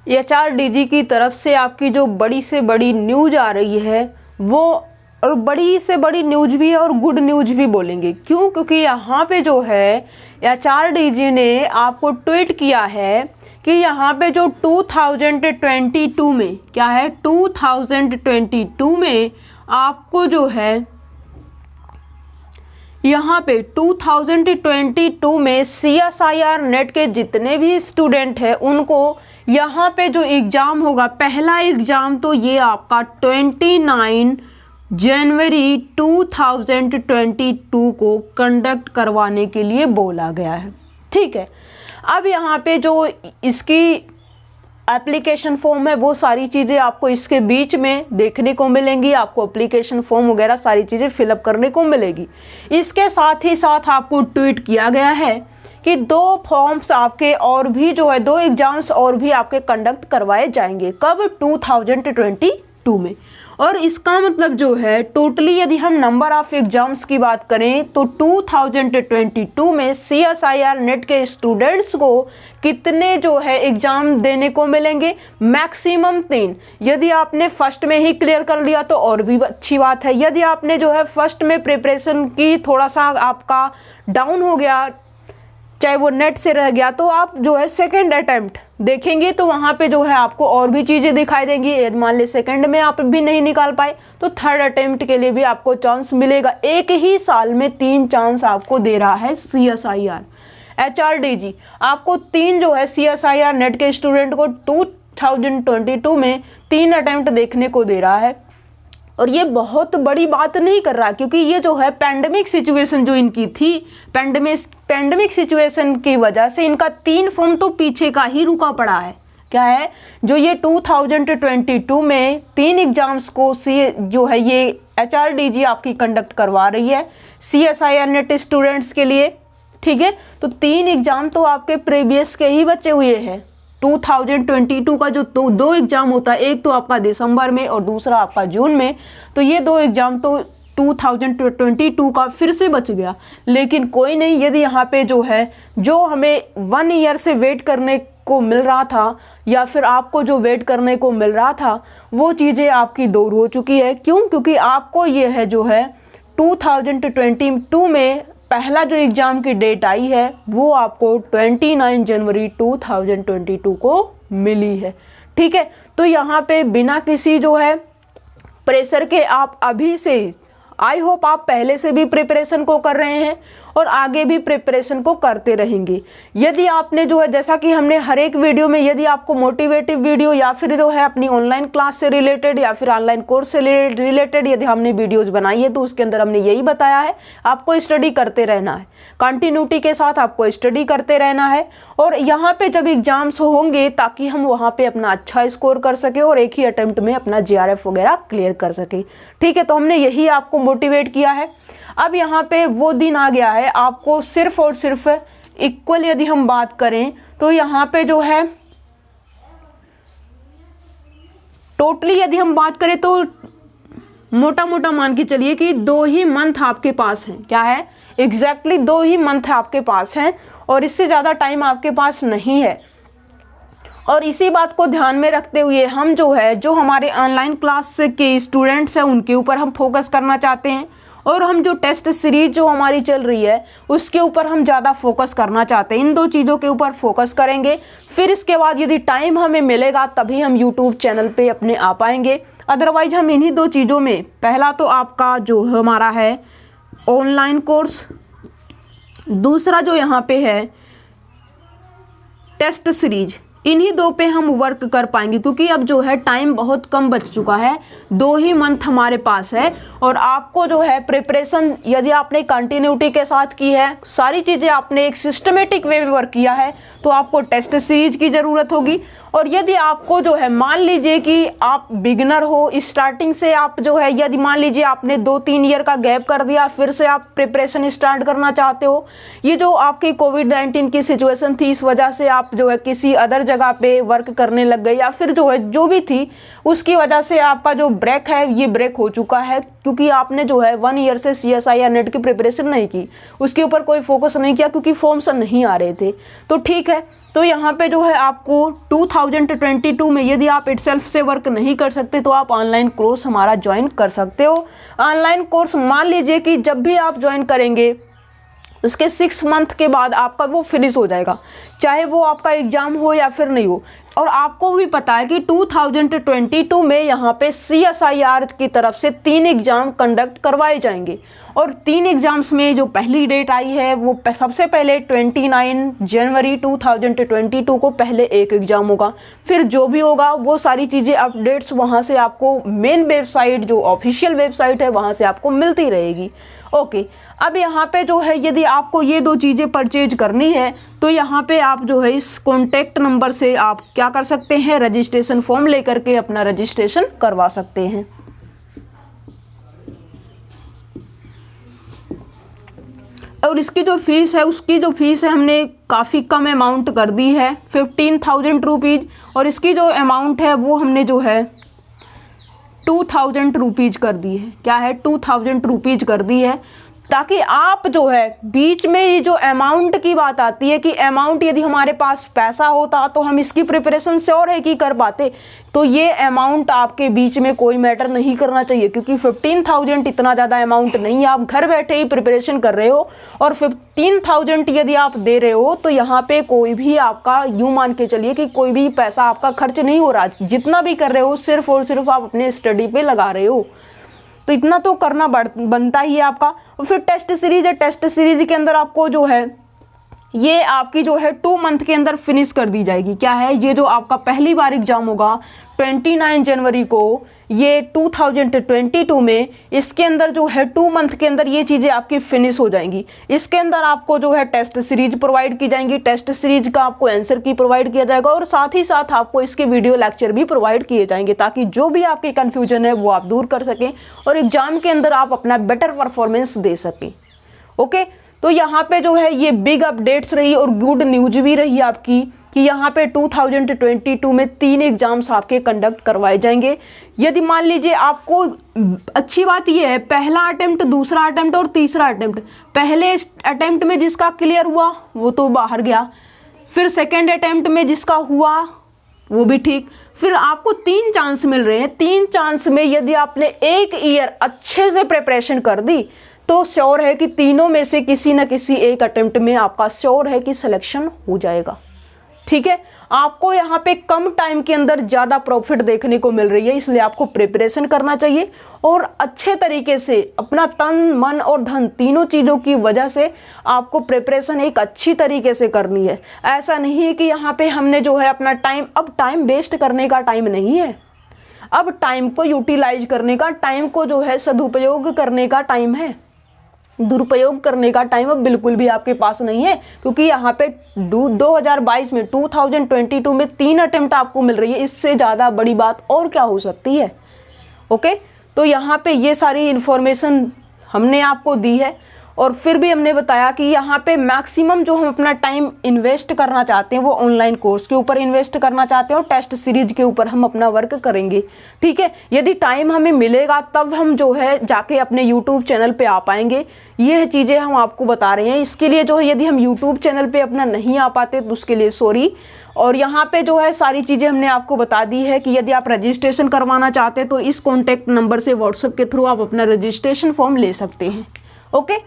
एचआरडीजी की तरफ से आपकी जो बड़ी से बड़ी न्यूज आ रही है वो, और बड़ी से बड़ी न्यूज भी है और गुड न्यूज भी बोलेंगे। क्यों? क्योंकि यहाँ पे जो है एचआरडीजी ने आपको ट्वीट किया है कि यहाँ पे जो 2022 में क्या है, 2022 में आपको जो है यहाँ पे 2022 में CSIR नेट के जितने भी स्टूडेंट हैं उनको यहाँ पे जो एग्ज़ाम होगा, पहला एग्ज़ाम तो ये आपका 29 जनवरी 2022 को कंडक्ट करवाने के लिए बोला गया है। ठीक है, अब यहाँ पे जो इसकी एप्लीकेशन फॉर्म है वो सारी चीज़ें आपको इसके बीच में देखने को मिलेंगी। आपको एप्लीकेशन फॉर्म वगैरह सारी चीज़ें फिलअप करने को मिलेगी। इसके साथ ही साथ आपको ट्वीट किया गया है कि 2 फॉर्म्स आपके और भी जो है 2 एग्ज़ाम्स और भी आपके कंडक्ट करवाए जाएंगे। कब? 2022 में। और इसका मतलब जो है टोटली यदि हम नंबर ऑफ एग्जाम्स की बात करें तो 2022 में CSIR नेट के स्टूडेंट्स को कितने जो है एग्ज़ाम देने को मिलेंगे? मैक्सिमम 3। यदि आपने फर्स्ट में ही क्लियर कर लिया तो और भी अच्छी बात है। यदि आपने जो है फर्स्ट में प्रिपरेशन की, थोड़ा सा आपका डाउन हो गया, चाहे वो नेट से रह गया, तो आप जो है सेकंड अटेम्प्ट देखेंगे तो वहाँ पे जो है आपको और भी चीज़ें दिखाई देंगी। यदि मान ली सेकंड में आप भी नहीं निकाल पाए तो थर्ड अटेम्प्ट के लिए भी आपको चांस मिलेगा। एक ही साल में 3 चांस आपको दे रहा है CSIR। HRDG आपको 3 जो है CSIR नेट के स्टूडेंट को 2022 में 3 अटेम्प्ट देखने को दे रहा है। और ये बहुत बड़ी बात नहीं कर रहा, क्योंकि ये जो है पैंडमिक सिचुएशन जो इनकी थी, पैंडमिक सिचुएशन की वजह से इनका 3 फॉर्म तो पीछे का ही रुका पड़ा है। क्या है? जो ये 2022 में 3 एग्जाम्स को जो है ये HRDG आपकी कंडक्ट करवा रही है CSIR नेट स्टूडेंट्स के लिए। ठीक है, तो 3 एग्जाम तो आपके प्रीवियस के ही बचे हुए हैं। 2022 का जो 2 एग्ज़ाम होता है, एक तो आपका दिसंबर में और दूसरा आपका जून में, तो ये 2 एग्ज़ाम तो 2022 का फिर से बच गया। लेकिन कोई नहीं, यदि यहाँ पे जो है जो हमें 1 ईयर से वेट करने को मिल रहा था या फिर आपको जो वेट करने को मिल रहा था वो चीज़ें आपकी दूर हो चुकी है। क्यों? क्योंकि आपको ये है जो है 2022 में पहला जो एग्ज़ाम की डेट आई है वो आपको 29 जनवरी 2022 को मिली है। ठीक है, तो यहाँ पे बिना किसी जो है प्रेशर के आप अभी से, आई होप आप पहले से भी प्रिपरेशन को कर रहे हैं और आगे भी प्रिपरेशन को करते रहेंगे। यदि आपने जो है, जैसा कि हमने हर एक वीडियो में, यदि आपको मोटिवेटिव वीडियो या फिर जो है अपनी ऑनलाइन क्लास से रिलेटेड या फिर ऑनलाइन कोर्स से रिलेटेड यदि हमने वीडियोज बनाई है तो उसके अंदर हमने यही बताया है, आपको स्टडी करते रहना है, कंटिन्यूटी के साथ आपको स्टडी करते रहना है। और यहाँ पे जब एग्जाम्स होंगे ताकि हम वहाँ पे अपना अच्छा स्कोर कर सके और एक ही अटेम्प्ट में अपना GRF वगैरह क्लियर कर सके। ठीक है, तो हमने यही आपको मोटिवेट किया है। अब यहाँ पे वो दिन आ गया है, आपको सिर्फ और सिर्फ इक्वल यदि हम बात करें तो यहाँ पे जो है टोटली यदि हम बात करें तो मोटा मोटा मान के चलिए कि 2 ही मंथ आपके पास हैं। क्या है? एग्जैक्टली 2 ही मंथ आपके पास हैं और इससे ज़्यादा टाइम आपके पास नहीं है। और इसी बात को ध्यान में रखते हुए हम जो है, जो हमारे ऑनलाइन क्लास के स्टूडेंट्स हैं उनके ऊपर हम फोकस करना चाहते हैं और हम जो टेस्ट सीरीज जो हमारी चल रही है उसके ऊपर हम ज़्यादा फोकस करना चाहते हैं। इन 2 चीज़ों के ऊपर फोकस करेंगे, फिर इसके बाद यदि टाइम हमें मिलेगा तभी हम यूट्यूब चैनल पे अपने आ पाएंगे। अदरवाइज हम इन्हीं 2 चीज़ों में, पहला तो आपका जो हमारा है ऑनलाइन कोर्स, दूसरा जो यहाँ पे है टेस्ट सीरीज, इन्हीं 2 पे हम वर्क कर पाएंगे। क्योंकि अब जो है टाइम बहुत कम बच चुका है, 2 ही मंथ हमारे पास है और आपको जो है प्रिपरेशन यदि आपने कंटिन्यूटी के साथ की है, सारी चीज़ें आपने एक सिस्टमेटिक वे में वर्क किया है तो आपको टेस्ट सीरीज की ज़रूरत होगी। और यदि आपको जो है, मान लीजिए कि आप बिगिनर हो, स्टार्टिंग से आप जो है, यदि मान लीजिए आपने 2-3 ईयर का गैप कर दिया, फिर से आप प्रिपरेशन स्टार्ट करना चाहते हो, ये जो आपकी कोविड-19 की सिचुएशन थी इस वजह से आप जो है किसी अदर जगह जगह पे वर्क करने लग गए, या फिर जो है जो भी थी उसकी वजह से आपका जो ब्रेक है ये ब्रेक हो चुका है, क्योंकि आपने जो है 1 ईयर से CSI या नेट की प्रिपरेशन नहीं की, उसके ऊपर कोई फोकस नहीं किया क्योंकि फॉर्म्स नहीं आ रहे थे। तो ठीक है, तो यहाँ पे जो है आपको 2022 में यदि आप इटसेल्फ से वर्क नहीं कर सकते तो आप ऑनलाइन कोर्स हमारा ज्वाइन कर सकते हो। ऑनलाइन कोर्स मान लीजिए कि जब भी आप ज्वाइन करेंगे उसके 6 मंथ के बाद आपका वो फिनिश हो जाएगा, चाहे वो आपका एग्ज़ाम हो या फिर नहीं हो। और आपको भी पता है कि 2022 में यहाँ पे CSIR की तरफ से 3 एग्ज़ाम कंडक्ट करवाए जाएंगे, और 3 एग्ज़ाम्स में जो पहली डेट आई है वो सबसे पहले 29 जनवरी 2022 को पहले एक एग्ज़ाम होगा। फिर जो भी होगा वो सारी चीज़ें अपडेट्स वहाँ से आपको मेन वेबसाइट, जो ऑफिशियल वेबसाइट है, वहाँ से आपको मिलती रहेगी। ओके, अब यहाँ पे जो है यदि आपको ये 2 चीज़ें परचेज करनी है तो यहाँ पे आप जो है इस कॉन्टैक्ट नंबर से आप क्या कर सकते हैं, रजिस्ट्रेशन फॉर्म लेकर के अपना रजिस्ट्रेशन करवा सकते हैं। और इसकी जो फीस है, उसकी जो फीस है हमने काफ़ी कम अमाउंट कर दी है, 15,000 रुपीज़, और इसकी जो अमाउंट है वो हमने जो है 2,000 रुपीज़ कर दी है। क्या है, 2,000 रुपीज़ कर दी है, ताकि आप जो है बीच में ये जो अमाउंट की बात आती है कि अमाउंट यदि हमारे पास पैसा होता तो हम इसकी प्रिपरेशन श्योर है कि कर पाते, तो ये अमाउंट आपके बीच में कोई मैटर नहीं करना चाहिए, क्योंकि 15,000 इतना ज़्यादा अमाउंट नहीं है। आप घर बैठे ही प्रिपरेशन कर रहे हो और 15,000 यदि आप दे रहे हो तो यहाँ पे कोई भी आपका, यूँ मान के चलिए कि कोई भी पैसा आपका खर्च नहीं हो रहा। जितना भी कर रहे हो सिर्फ और सिर्फ आप अपने स्टडी पे लगा रहे हो, तो इतना तो करना बनता ही है आपका। और फिर टेस्ट सीरीज है, टेस्ट सीरीज के अंदर आपको जो है ये आपकी जो है 2 मंथ के अंदर फिनिश कर दी जाएगी। क्या है, ये जो आपका पहली बार एग्जाम होगा 29 जनवरी को, ये 2022 में, इसके अंदर जो है 2 मंथ के अंदर ये चीज़ें आपकी फिनिश हो जाएंगी। इसके अंदर आपको जो है टेस्ट सीरीज प्रोवाइड की जाएंगी, टेस्ट सीरीज का आपको आंसर की प्रोवाइड किया जाएगा, और साथ ही साथ आपको इसके वीडियो लेक्चर भी प्रोवाइड किए जाएंगे, ताकि जो भी आपकी कन्फ्यूजन है वो आप दूर कर सकें और एग्जाम के अंदर आप अपना बेटर परफॉर्मेंस दे सकें। ओके, तो यहाँ पे जो है ये बिग अपडेट्स रही और गुड न्यूज भी रही आपकी कि यहाँ पे 2022 में 3 एग्जाम्स आपके कंडक्ट करवाए जाएंगे। यदि मान लीजिए आपको, अच्छी बात ये है, पहला अटेम्प्ट, दूसरा अटेम्प्ट और तीसरा अटेम्प्ट, पहले अटेम्प्ट में जिसका क्लियर हुआ वो तो बाहर गया, फिर सेकेंड अटेम्प्ट में जिसका हुआ वो भी ठीक, फिर आपको 3 चांस मिल रहे हैं। 3 चांस में यदि आपने 1 ईयर अच्छे से प्रिपरेशन कर दी तो श्योर है कि तीनों में से किसी न किसी एक अटेम्प्ट में आपका श्योर है कि सिलेक्शन हो जाएगा। ठीक है, आपको यहाँ पे कम टाइम के अंदर ज़्यादा प्रॉफिट देखने को मिल रही है, इसलिए आपको प्रिपरेशन करना चाहिए और अच्छे तरीके से अपना तन, मन और धन तीनों चीज़ों की वजह से आपको प्रिपरेशन एक अच्छी तरीके से करनी है। ऐसा नहीं है कि यहाँ पे हमने जो है अपना टाइम, अब टाइम वेस्ट करने का टाइम नहीं है, अब टाइम को यूटिलाइज करने का, टाइम को जो है सदुपयोग करने का टाइम है। दुरुपयोग करने का टाइम अब बिल्कुल भी आपके पास नहीं है, क्योंकि यहाँ पे 2022 में 2022 में 3 अटेम्प्ट आपको मिल रही है, इससे ज़्यादा बड़ी बात और क्या हो सकती है। ओके, तो यहाँ पे ये सारी इन्फॉर्मेशन हमने आपको दी है, और फिर भी हमने बताया कि यहाँ पे मैक्सिमम जो हम अपना टाइम इन्वेस्ट करना चाहते हैं वो ऑनलाइन कोर्स के ऊपर इन्वेस्ट करना चाहते हैं और टेस्ट सीरीज के ऊपर हम अपना वर्क करेंगे। ठीक है, यदि टाइम हमें मिलेगा तब हम जो है जाके अपने यूट्यूब चैनल पे आ पाएंगे। ये चीज़ें हम आपको बता रहे हैं। इसके लिए जो है यदि हम यूट्यूब चैनल पे अपना नहीं आ पाते तो उसके लिए सॉरी। और यहाँ पे जो है सारी चीज़ें हमने आपको बता दी है कि यदि आप रजिस्ट्रेशन करवाना चाहते हैं तो इस कॉन्टैक्ट नंबर से व्हाट्सएप के थ्रू आप अपना रजिस्ट्रेशन फॉर्म ले सकते हैं। ओके।